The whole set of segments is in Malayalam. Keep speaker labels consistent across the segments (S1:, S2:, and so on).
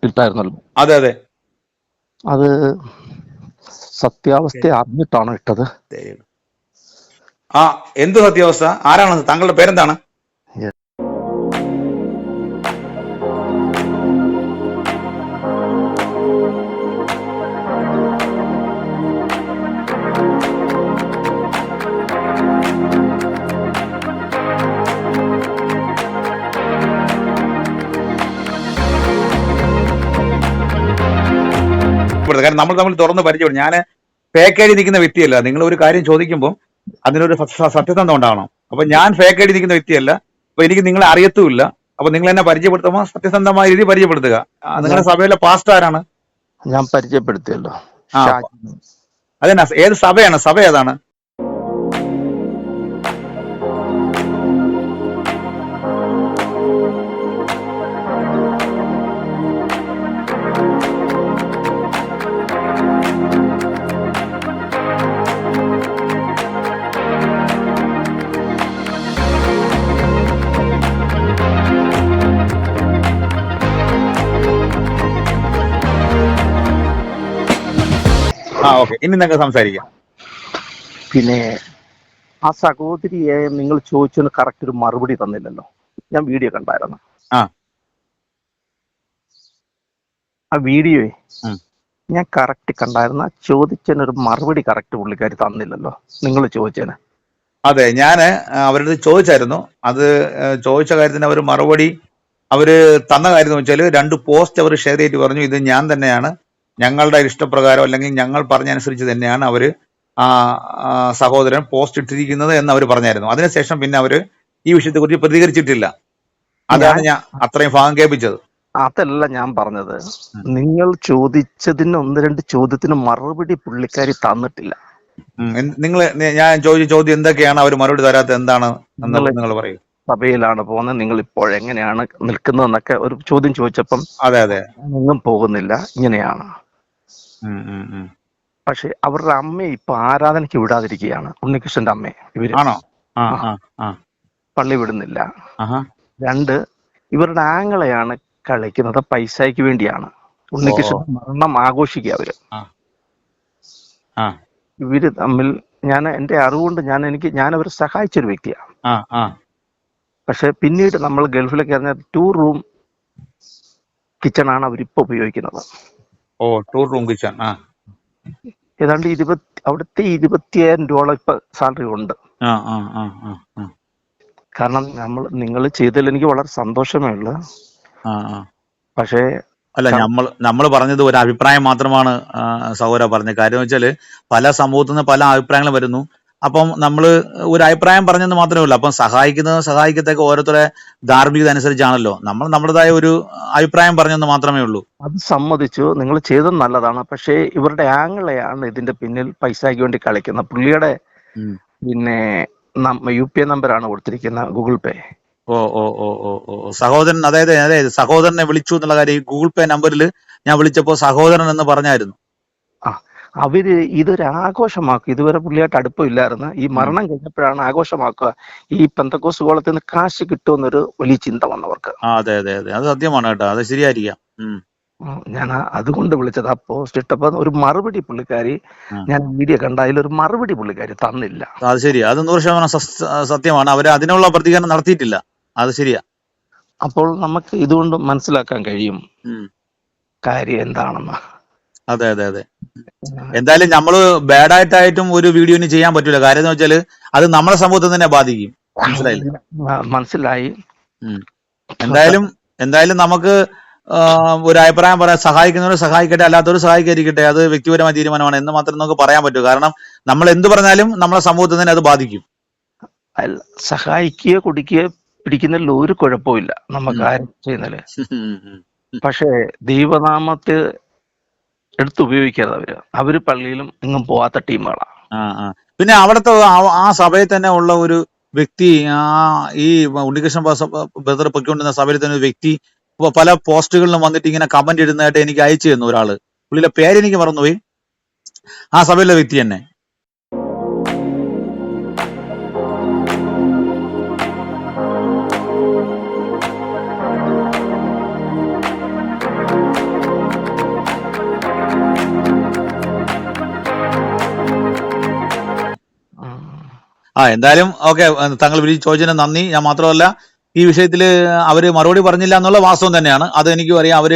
S1: ഇട്ടായിരുന്നല്ലോ.
S2: അതെ അതെ.
S1: അത് സത്യാവസ്ഥ അറിഞ്ഞിട്ടാണോ ഇട്ടത്?
S2: ആ, എന്ത് സത്യാവസ്ഥ? ആരാണ് താങ്കളുടെ പേരെന്താണ്? കാരണം നമ്മൾ തമ്മിൽ തുറന്ന് പരിചയപ്പെടും. ഞാൻ ഫേക്ക് ഐ ഡി നിൽക്കുന്ന വ്യക്തിയല്ല. നിങ്ങൾ ഒരു കാര്യം ചോദിക്കുമ്പോൾ അതിനൊരു സത്യസന്ധത ഉണ്ടാവണം. അപ്പൊ ഞാൻ ഫേക്ക് ഐ ഡി നിൽക്കുന്ന വ്യക്തിയല്ല. അപ്പൊ എനിക്ക് നിങ്ങളെ അറിയത്തുമില്ല. അപ്പൊ നിങ്ങൾ എന്നെ പരിചയപ്പെടുത്തുമ്പോൾ സത്യസന്ധമായ രീതി പരിചയപ്പെടുത്തുക. നിങ്ങളുടെ സഭയിലെ പാസ്റ്റർ ആരാണ്?
S1: ഞാൻ പരിചയപ്പെടുത്തിയല്ലോ,
S2: ആ,
S1: ഷാജി.
S2: അതെന്നാ, ഏത് സഭയാണ്? സഭ ഏതാണ്? ആ, ഓക്കെ, ഇനി നിങ്ങൾക്ക് സംസാരിക്കാം.
S1: പിന്നെ ആ സഹോദരിയെ നിങ്ങൾ ചോദിച്ചതിന് കറക്റ്റ് ഒരു മറുപടി തന്നില്ലല്ലോ. ഞാൻ വീഡിയോ കണ്ടായിരുന്നു.
S2: ആ,
S1: ആ വീഡിയോയെ
S2: ഉം.
S1: ഞാൻ കറക്റ്റ് കണ്ടായിരുന്ന, ചോദിച്ചതിനൊരു മറുപടി കറക്റ്റ് പുള്ളിക്കാരി തന്നില്ലല്ലോ, നിങ്ങൾ ചോദിച്ചതിന്.
S2: അതെ, ഞാൻ അവരുടെ ചോദിച്ചായിരുന്നു. അത് ചോദിച്ച കാര്യത്തിന് അവർ മറുപടി അവര് തന്ന കാര്യം എന്ന് വെച്ചാൽ 2 പോസ്റ്റ് അവർ ഷെയർ ചെയ്തിട്ട് പറഞ്ഞു, ഇത് ഞാൻ തന്നെയാണ്, ഞങ്ങളുടെ ഇഷ്ടപ്രകാരം അല്ലെങ്കിൽ ഞങ്ങൾ പറഞ്ഞനുസരിച്ച് തന്നെയാണ് അവര് ആ ആ സഹോദരൻ പോസ്റ്റ് ഇട്ടിരിക്കുന്നത് എന്ന് അവർ പറഞ്ഞായിരുന്നു. അതിനുശേഷം പിന്നെ അവര് ഈ വിഷയത്തെക്കുറിച്ച് പ്രതികരിച്ചിട്ടില്ല. അതാണ് ഞാൻ അത്രയും ഭാഗം കേൾപ്പിച്ചത്.
S1: അതല്ല ഞാൻ പറഞ്ഞത്.
S2: ഉം.
S1: നിങ്ങൾ ചോദിച്ചതിന് 1-2 ചോദ്യത്തിന് മറുപടി പുള്ളിക്കാരി തന്നിട്ടില്ല.
S2: ഞാൻ ചോദിച്ച ചോദ്യം എന്തൊക്കെയാണ് അവർ മറുപടി തരാത്തത്, എന്താണ് നിങ്ങൾ പറയൂ.
S1: സഭയിലാണ് പോകുന്നത്, നിങ്ങൾ ഇപ്പോഴെങ്ങനെയാണ് നിൽക്കുന്നതെന്നൊക്കെ ഒരു ചോദ്യം ചോദിച്ചപ്പം
S2: അതെ അതെ,
S1: ഒന്നും പോകുന്നില്ല, ഇങ്ങനെയാണ്.
S2: ഉം, ഉം, ഉം.
S1: പക്ഷെ അവരുടെ അമ്മയെ ഇപ്പൊ ആരാധനയ്ക്ക് വിടാതിരിക്കുകയാണ്, ഉണ്ണികൃഷ്ണന്റെ അമ്മയെ. ഇവര്
S2: ആണോ? ആ, ആ, ആ.
S1: പള്ളി വിടുന്നില്ല.
S2: ആഹാ.
S1: 2, ഇവരുടെ ആങ്ങളെയാണ് കളിക്കുന്നത്, പൈസയ്ക്ക് വേണ്ടിയാണ്. ഉണ്ണികൃഷ്ണൻ മരണം ആഘോഷിക്കുക അവര്.
S2: ആ,
S1: ഇവര് തമ്മിൽ ഞാൻ എന്റെ അറിവുകൊണ്ട് ഞാൻ അവരെ സഹായിച്ചൊരു വ്യക്തിയാണ്.
S2: ആ, ആ.
S1: പക്ഷെ പിന്നീട് നമ്മൾ ഗൾഫിലേക്ക് ഇറങ്ങിയ 2 റൂം കിച്ചണാണ് അവരിപ്പോ ഉപയോഗിക്കുന്നത്.
S2: ഓ, 2 റൂം കിച്ചൺ. ആ,
S1: ഏതാണ്ട് അവിടുത്തെ 20,000 ഇപ്പൊ സാലറി ഉണ്ട്.
S2: ആ, ആ, ആ, ആ, ആ.
S1: കാരണം നിങ്ങൾ ചെയ്തതിൽ എനിക്ക് വളരെ സന്തോഷമേ ഉള്ളൂ.
S2: ആ, ആ.
S1: പക്ഷേ
S2: അല്ല, നമ്മൾ പറഞ്ഞത് ഒരു അഭിപ്രായം മാത്രമാണ് സഹോദര പറഞ്ഞ കാര്യം എന്ന് വെച്ചാല് പല സമൂഹത്തിൽ നിന്ന് പല അഭിപ്രായങ്ങൾ വരുന്നു. അപ്പം നമ്മൾ ഒരു അഭിപ്രായം പറഞ്ഞെന്ന് മാത്രമേ ഉള്ളൂ. അപ്പം സഹായിക്കത്തൊക്കെ ഓരോരുത്തരുടെ ധാർമ്മികത അനുസരിച്ചാണല്ലോ. നമ്മൾ നമ്മുടേതായ ഒരു അഭിപ്രായം പറഞ്ഞെന്ന് മാത്രമേ ഉള്ളൂ.
S1: അത് സമ്മതിച്ചു, നിങ്ങൾ ചെയ്തത് നല്ലതാണ്. പക്ഷേ ഇവരുടെ ആങ്ങളെയാണ് ഇതിന്റെ പിന്നിൽ പൈസയ്ക്ക് വേണ്ടി കളിക്കുന്നത്. പുള്ളിയുടെ പിന്നെ UPI നമ്പറാണ് കൊടുത്തിരിക്കുന്നത്, ഗൂഗിൾ പേ.
S2: ഓ ഓ ഓ ഓ ഓ സഹോദരൻ, അതായത് സഹോദരനെ വിളിച്ചു എന്നുള്ള കാര്യം ഗൂഗിൾ പേ നമ്പറിൽ ഞാൻ വിളിച്ചപ്പോൾ സഹോദരൻ എന്ന് പറഞ്ഞായിരുന്നു.
S1: അവര് ഇതൊരു ആഘോഷമാക്കുക. ഇതുവരെ പുള്ളിയായിട്ട് അടുപ്പമില്ലായിരുന്നു. ഈ മരണം കഴിഞ്ഞപ്പോഴാണ് ആഘോഷമാക്കുക. ഈ പെന്തക്കോസ് കോളത്തിൽ നിന്ന് കാശ് കിട്ടുമെന്നൊരു വലിയ ചിന്ത വന്നവർക്ക്.
S2: അതെ അതെ അതെ, അത് സത്യമാണ് കേട്ടോ, അത് ശരിയായിരിക്കാം.
S1: ഞാൻ അതുകൊണ്ട് വിളിച്ചത്. ആ പോസ്റ്റ് ഇട്ടപ്പോ ഒരു മറുപടി പുള്ളിക്കാരി, ഞാൻ വീഡിയോ കണ്ട, അതിലൊരു മറുപടി പുള്ളിക്കാരി തന്നില്ല. അത്
S2: ശരി, അത് 100% സത്യമാണ്. അവര് അതിനുള്ള പ്രതികരണം നടത്തിയിട്ടില്ല. അത് ശരിയാ.
S1: അപ്പോൾ നമുക്ക് ഇതുകൊണ്ട് മനസ്സിലാക്കാൻ കഴിയും കാര്യം എന്താണെന്ന്.
S2: അതെ അതെ അതെ, എന്തായാലും നമ്മള് ബാഡായിട്ടായിട്ടും ഒരു വീഡിയോന് ചെയ്യാൻ പറ്റൂല. കാര്യം എന്ന് വെച്ചാല് അത് നമ്മുടെ സമൂഹത്തെ തന്നെ ബാധിക്കും.
S1: മനസ്സിലായി.
S2: എന്തായാലും നമുക്ക് ഒരു അഭിപ്രായം പറയാം. സഹായിക്കുന്നവർ സഹായിക്കട്ടെ, അല്ലാത്തവർ സഹായിക്കാതിരിക്കട്ടെ, അത് വ്യക്തിപരമായ തീരുമാനമാണ് എന്ന് മാത്രം നമുക്ക് പറയാൻ പറ്റൂ. കാരണം നമ്മൾ എന്ത് പറഞ്ഞാലും നമ്മുടെ സമൂഹത്തെ തന്നെ അത് ബാധിക്കും.
S1: സഹായിക്കുകയോ കുടിക്കുകയോ പിടിക്കുന്നതിൽ ഒരു കുഴപ്പമില്ല, നമുക്ക് ആരും ചെയ്യുന്നില്ല. പക്ഷേ ദൈവനാമത്തെ എടുത്തുപയോഗിക്കാതെ അവര് പള്ളിയിലും എങ്ങും പോവാത്ത ടീമുകളാണ്.
S2: പിന്നെ അവിടുത്തെ ആ സഭയിൽ തന്നെ ഉള്ള ഒരു വ്യക്തി, ഈ ഉണ്ണികൃഷ്ണൻ ബ്രദർ പൊയ്ക്കൊണ്ടിരുന്ന സഭയിൽ തന്നെ ഒരു വ്യക്തി പല പോസ്റ്റുകളിലും വന്നിട്ട് ഇങ്ങനെ കമന്റ് ഇടുന്നതായിട്ട് എനിക്ക് അയച്ചു തന്നു ഒരാള്. പുള്ളിയുടെ പേരെനിക്ക് മറന്നുപോയി. ആ സഭയിലെ വ്യക്തി തന്നെ. എന്തായാലും ഓക്കെ, താങ്കൾ ചോദിച്ചതിന് നന്ദി. ഞാൻ മാത്രമല്ല, ഈ വിഷയത്തിൽ അവര് മറുപടി പറഞ്ഞില്ല എന്നുള്ള വാസ്തവം തന്നെയാണ്. അത് എനിക്കും അറിയാം.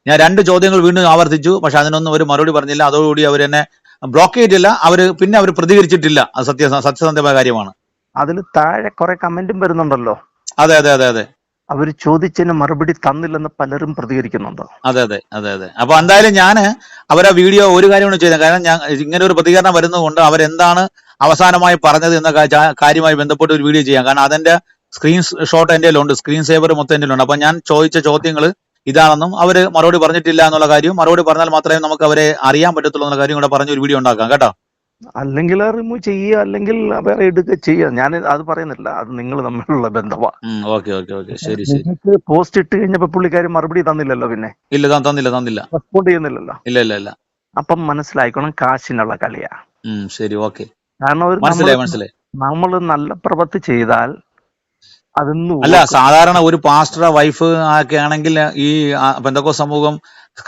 S2: ഞാൻ 2 ചോദ്യങ്ങൾ വീണ്ടും ആവർത്തിച്ചു, പക്ഷെ അതിനൊന്നും അവർ മറുപടി പറഞ്ഞില്ല. അതോടുകൂടി അവർ എന്നെ ബ്ലോക്ക് ചെയ്തിട്ടില്ല, പിന്നെ അവർ പ്രതികരിച്ചിട്ടില്ല. അത് സത്യസന്ധമായ കാര്യമാണ്.
S1: അതിൽ താഴെ കുറെ കമന്റും വരുന്നുണ്ടല്ലോ.
S2: അതെ അതെ അതെ അതെ
S1: അവര് ചോദിച്ചതിന് മറുപടി തന്നില്ലെന്ന് പലരും പ്രതികരിക്കുന്നുണ്ട്.
S2: അതെ അതെ അതെ അതെ അപ്പൊ എന്തായാലും ഞാൻ അവരെ വീഡിയോ ഒരു കാര്യമാണ് ചെയ്തത്. കാരണം ഞാൻ ഇങ്ങനെ ഒരു പ്രതികരണം വരുന്നതുകൊണ്ട് അവരെന്താണ് അവസാനമായി പറഞ്ഞത് എന്ന കാര്യമായി ബന്ധപ്പെട്ട് ഒരു വീഡിയോ ചെയ്യാം. കാരണം അതിന്റെ സ്ക്രീൻ ഷോട്ട് എന്റെ ഉണ്ട്, സ്ക്രീൻ സേവർ മൊത്തം എന്റെ ഉണ്ട്. അപ്പൊ ഞാൻ ചോദിച്ച ചോദ്യങ്ങൾ ഇതാണെന്നും അവര് മറുപടി പറഞ്ഞിട്ടില്ല എന്നുള്ള കാര്യവും, മറുപടി പറഞ്ഞാൽ മാത്രമേ നമുക്ക് അവരെ അറിയാൻ പറ്റത്തുള്ളൂ എന്നുള്ള കാര്യം കൂടെ പറഞ്ഞ ഒരു വീഡിയോ ഉണ്ടാക്കാം കേട്ടോ.
S1: അല്ലെങ്കിൽ റിമൂവ് ചെയ്യുക, അല്ലെങ്കിൽ വേറെ എടുക്കുക ചെയ്യുക. ഞാൻ അത് പറയുന്നില്ല, അത് നിങ്ങൾ തമ്മിലുള്ള ബന്ധമാണ്.
S2: ഓക്കെ ഓക്കെ ഓക്കെ, ശരി ശരി.
S1: നിങ്ങൾക്ക് പോസ്റ്റ് ഇട്ട് കഴിഞ്ഞപ്പോ പുള്ളിക്കാരി മറുപടി തന്നില്ലല്ലോ, പിന്നെ
S2: ഇല്ല, തന്നില്ല
S1: റെസ്പോണ്ട് ചെയ്യുന്നില്ലല്ലോ.
S2: ഇല്ല.
S1: അപ്പം മനസ്സിലായിക്കണം, കാശിനുള്ള കളിയാ.
S2: ശരി, ഓക്കെ,
S1: കാരണം
S2: മനസ്സിലായി.
S1: നമ്മൾ നല്ല പ്രവൃത്തി ചെയ്താൽ അതൊന്നും
S2: അല്ല, സാധാരണ ഒരു പാസ്റ്റർ വൈഫ് ഒക്കെ ആണെങ്കിൽ ഈ പെന്തക്കോസ്ത് സമൂഹം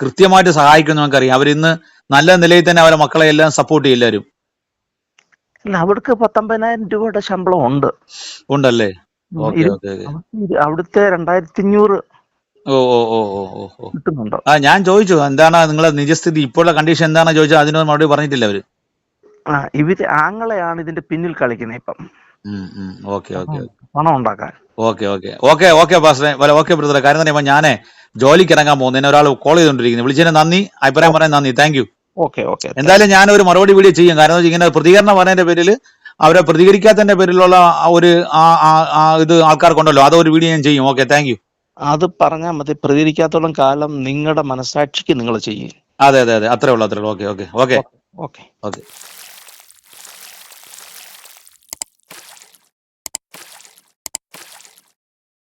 S2: കൃത്യമായിട്ട് സഹായിക്കും നമുക്കറിയാം. അവരിന്ന് നല്ല നിലയിൽ തന്നെ അവരെ മക്കളെ എല്ലാം സപ്പോർട്ട് ചെയ്യും എല്ലാവരും.
S1: അല്ല, അവർക്ക് 19,000 രൂപയുടെ ശമ്പളം
S2: ഉണ്ടല്ലേ?
S1: അവിടുത്തെ 2,500
S2: ഓ
S1: കിട്ടുന്നുണ്ടോ?
S2: ഞാൻ ചോദിച്ചു എന്താണ് നിങ്ങളെ നിജസ്ഥിതി, ഇപ്പോഴുള്ള കണ്ടീഷൻ എന്താണെന്ന് ചോദിച്ചാൽ അതിനൊന്നും മറുപടി പറഞ്ഞിട്ടില്ല അവര്.
S1: ഇവര് ആങ്ങളെയാണ് ഇതിന്റെ പിന്നിൽ കളിക്കുന്നത് ഇപ്പം. പണം ഉണ്ടാക്കാൻ.
S2: ഓക്കെ ബ്രദറെ. കാര്യം തന്നെ ഞാൻ ജോലിക്ക് ഇറങ്ങാൻ പോകുന്നു. എന്നെ ഒരാൾ കോൾ ചെയ്തോണ്ടിരിക്കുന്നു. വിളിച്ചതിന് നന്ദി, അഭിപ്രായം പറയാൻ നന്ദി, താങ്ക് യു. എന്തായാലും ഞാൻ ഒരു മറുപടി വീഡിയോ ചെയ്യും. കാരണം ഇങ്ങനെ പ്രതികരണം പറഞ്ഞതിന്റെ പേരിൽ, അവരെ പ്രതികരിക്കാത്തതിന്റെ പേരിലുള്ള ഒരു ഇത് ആൾക്കാർക്കുണ്ടല്ലോ, അതൊരു വീഡിയോ ഞാൻ ചെയ്യും. Okay, thank you.
S1: അത് പറഞ്ഞാൽ മതി. പ്രതികരിക്കാത്തോളം കാലം നിങ്ങളുടെ മനസാക്ഷിക്ക് നിങ്ങൾ ചെയ്യും.
S2: അതെ അത്രേ ഉള്ളൂ. ഓക്കെ.